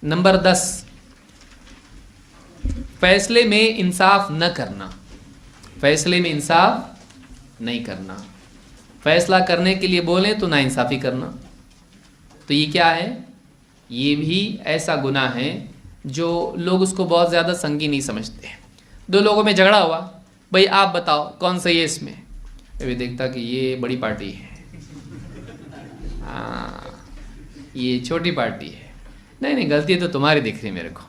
Number 10، فیصلے میں انصاف نہ کرنا، فیصلے میں انصاف نہیں کرنا، فیصلہ کرنے کے لیے بولیں تو ناانصافی کرنا۔ تو یہ کیا ہے؟ یہ بھی ایسا گناہ ہے جو لوگ اس کو بہت زیادہ سنگین نہیں سمجھتے ہیں۔ دو لوگوں میں جھگڑا ہوا، بھئی آپ بتاؤ کون صحیح ہے اس میں؟ ابھی دیکھتا کہ یہ بڑی پارٹی ہے، ہاں یہ چھوٹی پارٹی ہے، نہیں غلطی تو تمہاری دکھ رہی میرے کو،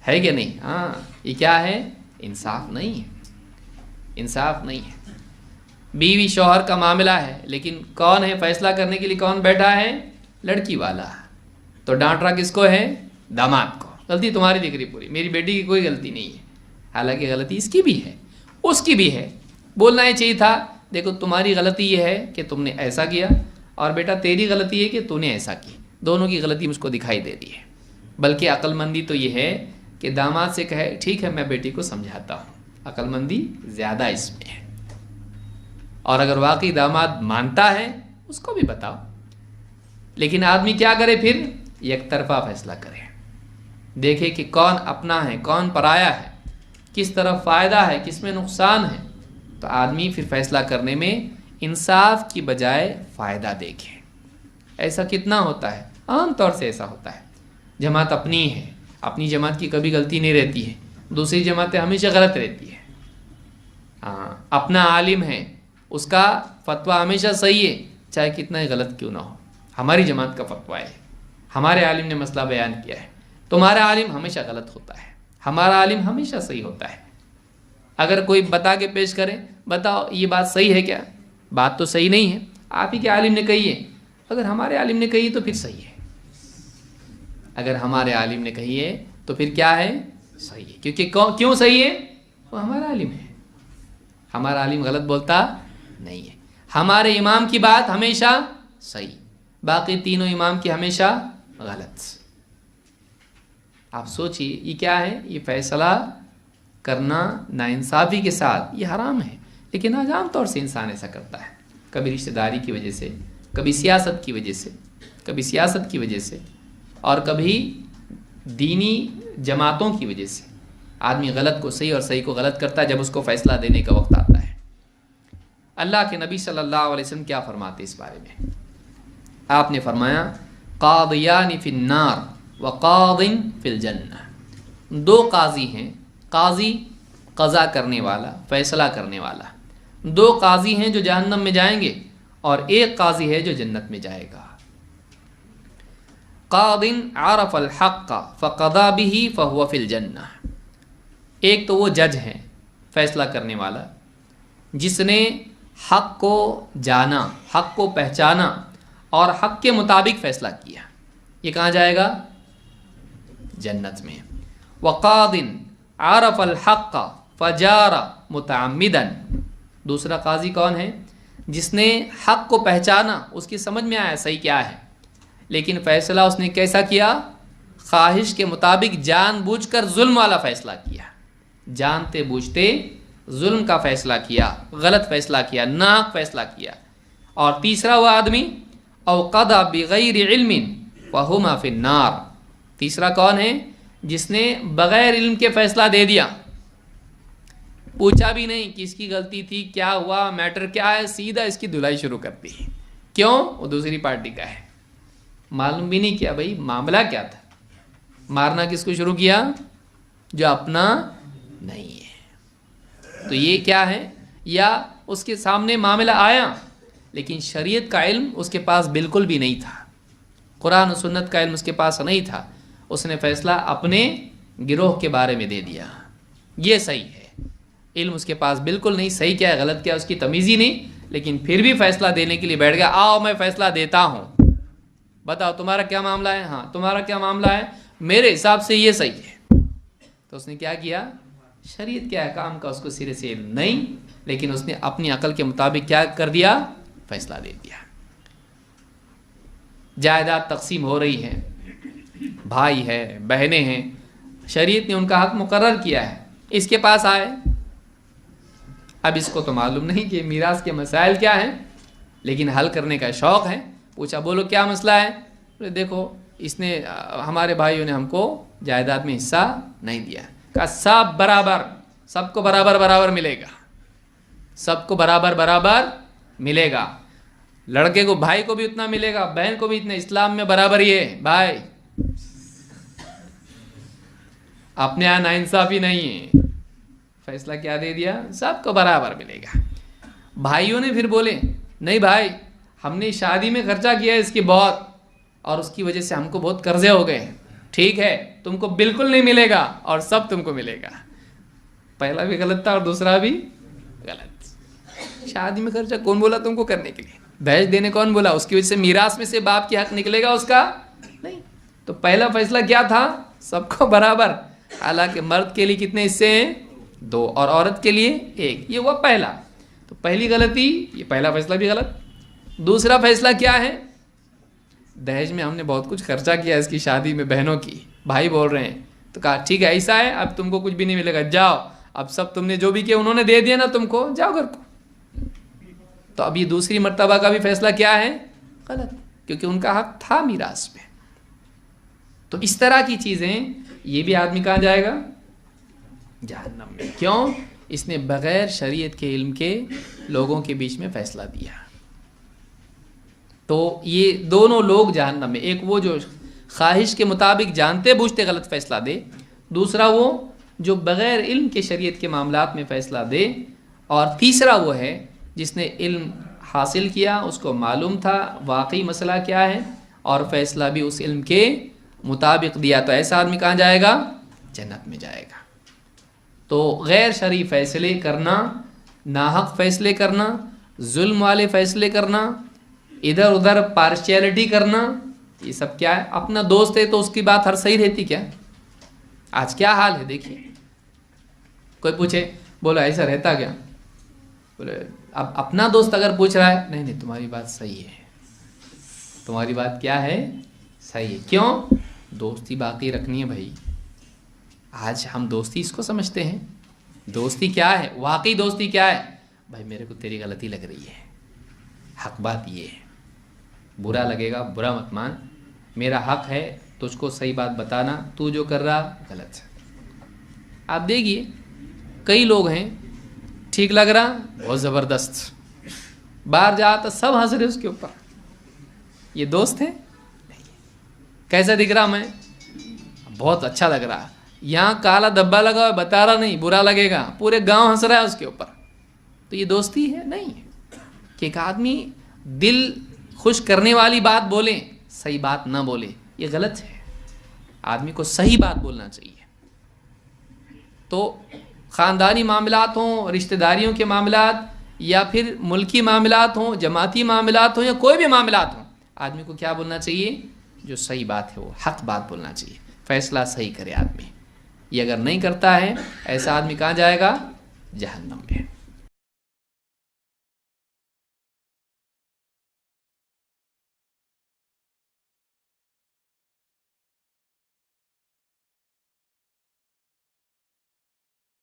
ہے کہ نہیں؟ ہاں یہ کیا ہے؟ انصاف نہیں ہے، انصاف نہیں ہے۔ بیوی شوہر کا معاملہ ہے، لیکن کون ہے فیصلہ کرنے کے لیے؟ کون بیٹھا ہے؟ لڑکی والا۔ تو ڈانٹ رہا کس کو ہے؟ داماد کو۔ غلطی تمہاری دکھ رہی پوری، میری بیٹی کی کوئی غلطی نہیں ہے، حالانکہ غلطی اس کی بھی ہے، اس کی بھی ہے۔ بولنا ہی چاہیے تھا دیکھو تمہاری غلطی یہ ہے کہ تم نے ایسا کیا، اور بیٹا تیری غلطی ہے کہ تو نے ایسا کی، دونوں کی غلطی مجھ کو دکھائی دے رہی ہے۔ بلکہ عقل مندی تو یہ ہے کہ داماد سے کہے ٹھیک ہے میں بیٹی کو سمجھاتا ہوں، عقل مندی زیادہ اس میں ہے۔ اور اگر واقعی داماد مانتا ہے اس کو بھی بتاؤ۔ لیکن آدمی کیا کرے پھر؟ یک طرفہ فیصلہ کرے، دیکھے کہ کون اپنا ہے کون پرایا ہے، کس طرف فائدہ ہے کس میں نقصان ہے۔ تو آدمی پھر فیصلہ کرنے میں انصاف کی بجائے فائدہ دیکھے۔ ایسا کتنا ہوتا ہے؟ عام طور سے ایسا ہوتا ہے۔ جماعت اپنی ہے، اپنی جماعت کی کبھی غلطی نہیں رہتی ہے، دوسری جماعتیں ہمیشہ غلط رہتی ہے۔ ہاں اپنا عالم ہے، اس کا فتویٰ ہمیشہ صحیح ہے چاہے کتنا ہی غلط کیوں نہ ہو۔ ہماری جماعت کا فتویٰ ہے، ہمارے عالم نے مسئلہ بیان کیا ہے، تمہارا عالم ہمیشہ غلط ہوتا ہے، ہمارا عالم ہمیشہ صحیح ہوتا ہے۔ اگر کوئی بتا کے پیش کرے بتاؤ یہ بات صحیح ہے کیا؟ بات تو صحیح نہیں ہے، آپ ہی کے عالم نے کہی ہے، اگر ہمارے عالم نے کہی تو پھر صحیح ہے، اگر ہمارے عالم نے کہی ہے تو پھر کیا ہے؟ صحیح ہے۔ کیونکہ کیوں صحیح ہے؟ وہ ہمارا عالم ہے، ہمارا عالم غلط بولتا نہیں ہے۔ ہمارے امام کی بات ہمیشہ صحیح، باقی تینوں امام کی ہمیشہ غلط۔ آپ سوچئے یہ کیا ہے؟ یہ فیصلہ کرنا ناانصافی کے ساتھ یہ حرام ہے، لیکن آج عام طور سے انسان ایسا کرتا ہے، کبھی رشتہ داری کی وجہ سے، کبھی سیاست کی وجہ سے، کبھی سیاست کی وجہ سے، اور کبھی دینی جماعتوں کی وجہ سے آدمی غلط کو صحیح اور صحیح کو غلط کرتا ہے جب اس کو فیصلہ دینے کا وقت آتا ہے۔ اللہ کے نبی صلی اللہ علیہ وسلم کیا فرماتے اس بارے میں؟ آپ نے فرمایا قاضیان فی النار وقاض فی الجنہ، دو قاضی ہیں، قاضی قضا کرنے والا فیصلہ کرنے والا، دو قاضی ہیں جو جہنم میں جائیں گے اور ایک قاضی ہے جو جنت میں جائے گا۔ قاض عرف الحق فقضى به فهو فی الجنہ، ایک تو وہ جج ہے فیصلہ کرنے والا جس نے حق کو جانا، حق کو پہچانا اور حق کے مطابق فیصلہ کیا، یہ کہاں جائے گا؟ جنت میں۔ وقاض عرف الحق فجار متعمدا، دوسرا قاضی کون ہے؟ جس نے حق کو پہچانا، اس کی سمجھ میں آیا صحیح کیا ہے، لیکن فیصلہ اس نے کیسا کیا؟ خواہش کے مطابق جان بوجھ کر ظلم والا فیصلہ کیا، جانتے بوجھتے ظلم کا فیصلہ کیا، غلط فیصلہ کیا، ناحق فیصلہ کیا۔ اور تیسرا وہ آدمی او قضى بغیر علم فہما فی النار، تیسرا کون ہے؟ جس نے بغیر علم کے فیصلہ دے دیا، پوچھا بھی نہیں کس کی غلطی تھی، کیا ہوا، میٹر کیا ہے، سیدھا اس کی دھلائی شروع کر دی۔ کیوں؟ وہ دوسری پارٹی کا ہے، معلوم بھی نہیں کیا بھائی معاملہ کیا تھا، مارنا کس کو شروع کیا؟ جو اپنا نہیں ہے۔ تو یہ کیا ہے؟ یا اس کے سامنے معاملہ آیا لیکن شریعت کا علم اس کے پاس بالکل بھی نہیں تھا، قرآن و سنت کا علم اس کے پاس نہیں تھا، اس نے فیصلہ اپنے گروہ کے بارے میں دے دیا، یہ صحیح ہے، علم اس کے پاس بالکل نہیں، صحیح کیا ہے غلط کیا ہے اس کی تمیز ہی نہیں، لیکن پھر بھی فیصلہ دینے کے لیے بیٹھ گیا، آؤ میں فیصلہ دیتا ہوں، بتاؤ تمہارا کیا معاملہ ہے، ہاں تمہارا کیا معاملہ ہے، میرے حساب سے یہ صحیح ہے۔ تو اس نے کیا کیا؟ شریعت کے احکام کا اس کو سرے سے علم نہیں، لیکن اس نے اپنی عقل کے مطابق کیا کر دیا؟ فیصلہ دے دیا۔ جائیداد تقسیم ہو رہی ہے، بھائی ہے بہنیں ہیں، شریعت نے ان کا حق مقرر کیا ہے، اس کے پاس آئے، اب اس کو تو معلوم نہیں کہ میراث کے مسائل کیا ہیں، لیکن حل کرنے کا شوق ہے، پوچھا بولو کیا مسئلہ ہے؟ دیکھو اس نے ہمارے بھائیوں نے ہم کو جائیداد میں حصہ نہیں دیا. کہا سب برابر, سب کو برابر برابر ملے گا, سب کو برابر برابر ملے گا. لڑکے کو, بھائی کو بھی اتنا ملے گا, بہن کو بھی اتنا. اسلام میں برابر ہی ہے بھائی, اپنے یہاں ناانصافی نہیں ہے. فیصلہ کیا دے دیا؟ سب کو برابر ملے گا. بھائیوں نے پھر بولے نہیں بھائی, ہم نے شادی میں خرچہ کیا ہے اس کی بہت, اور اس کی وجہ سے ہم کو بہت قرضے ہو گئے. ٹھیک ہے, تم کو بالکل نہیں ملے گا اور سب تم کو ملے گا. پہلا بھی غلط تھا اور دوسرا بھی غلط. شادی میں خرچہ کون بولا تم کو کرنے کے لیے؟ دہیج دینے کون بولا؟ اس کی وجہ سے میراث میں سے باپ کی حق نکلے گا اس کا نہیں. تو پہلا فیصلہ کیا تھا؟ سب کو برابر. حالانکہ مرد کے لیے کتنے حصے ہیں؟ 2, اور عورت کے لیے 1. یہ ہوا پہلا. تو پہلی غلطی, یہ پہلا فیصلہ بھی غلط. دوسرا فیصلہ کیا ہے؟ دہیج میں ہم نے بہت کچھ خرچہ کیا اس کی شادی میں, بہنوں کی. بھائی بول رہے ہیں تو کہا ٹھیک ہے ایسا ہے, اب تم کو کچھ بھی نہیں ملے گا, جاؤ اب سب تم نے جو بھی کیا انہوں نے دے دیا نا تم کو, جاؤ گھر کو. تو اب یہ دوسری مرتبہ کا بھی فیصلہ کیا ہے؟ غلط, کیونکہ ان کا حق تھا میراث میں. تو اس طرح کی چیزیں, یہ بھی آدمی کہاں جائے گا؟ جہنم میں. کیوں؟ اس نے بغیر شریعت کے علم کے لوگوں کے بیچ میں فیصلہ دیا. تو یہ دونوں لوگ جہنم میں. ایک وہ جو خواہش کے مطابق جانتے بوجھتے غلط فیصلہ دے, دوسرا وہ جو بغیر علم کے شریعت کے معاملات میں فیصلہ دے, اور تیسرا وہ ہے جس نے علم حاصل کیا, اس کو معلوم تھا واقعی مسئلہ کیا ہے, اور فیصلہ بھی اس علم کے مطابق دیا. تو ایسا آدمی کہاں جائے گا؟ جنت میں جائے گا. تو غیر شرعی فیصلے کرنا, ناحق فیصلے کرنا, ظلم والے فیصلے کرنا, ادھر ادھر پارشیلٹی کرنا, یہ سب کیا ہے؟ اپنا دوست ہے تو اس کی بات ہر صحیح رہتی کیا؟ آج کیا حال ہے دیکھیے. کوئی پوچھے بولو ایسا رہتا کیا؟ بولے اب اپنا دوست اگر پوچھ رہا ہے, نہیں نہیں تمہاری بات صحیح ہے, تمہاری بات کیا ہے؟ صحیح ہے. کیوں؟ دوستی باقی رکھنی ہے بھائی. آج ہم دوستی اس کو سمجھتے ہیں. دوستی کیا ہے؟ واقعی دوستی کیا ہے؟ بھائی میرے کو تیری غلطی لگ رہی ہے, حق بات یہ ہے, برا لگے گا برا مت مان, میرا حق ہے تجھ کو صحیح بات بتانا, تو جو کر رہا غلط ہے. آپ دیکھیے کئی لوگ ہیں, ٹھیک لگ رہا بہت زبردست, باہر جاتا سب ہنس رہے اس کے اوپر, یہ دوست ہے؟ کیسا دکھ رہا میں؟ بہت اچھا لگ رہا. یہاں کالا دبا لگا ہوا, بتا رہا نہیں, برا لگے گا, پورے گاؤں ہنس رہا ہے اس کے اوپر. تو یہ دوستی ہے؟ نہیں. کہ ایک آدمی دل خوش کرنے والی بات بولے, صحیح بات نہ بولے, یہ غلط ہے. آدمی کو صحیح بات بولنا چاہیے. تو خاندانی معاملات ہوں, رشتہ داریوں کے معاملات, یا پھر ملکی معاملات ہوں, جماعتی معاملات ہوں, یا کوئی بھی معاملات ہوں, آدمی کو کیا بولنا چاہیے؟ جو صحیح بات ہے وہ حق بات بولنا چاہیے. فیصلہ صحیح کرے آدمی. یہ اگر نہیں کرتا ہے ایسا آدمی کہاں جائے گا؟ جہنم میں.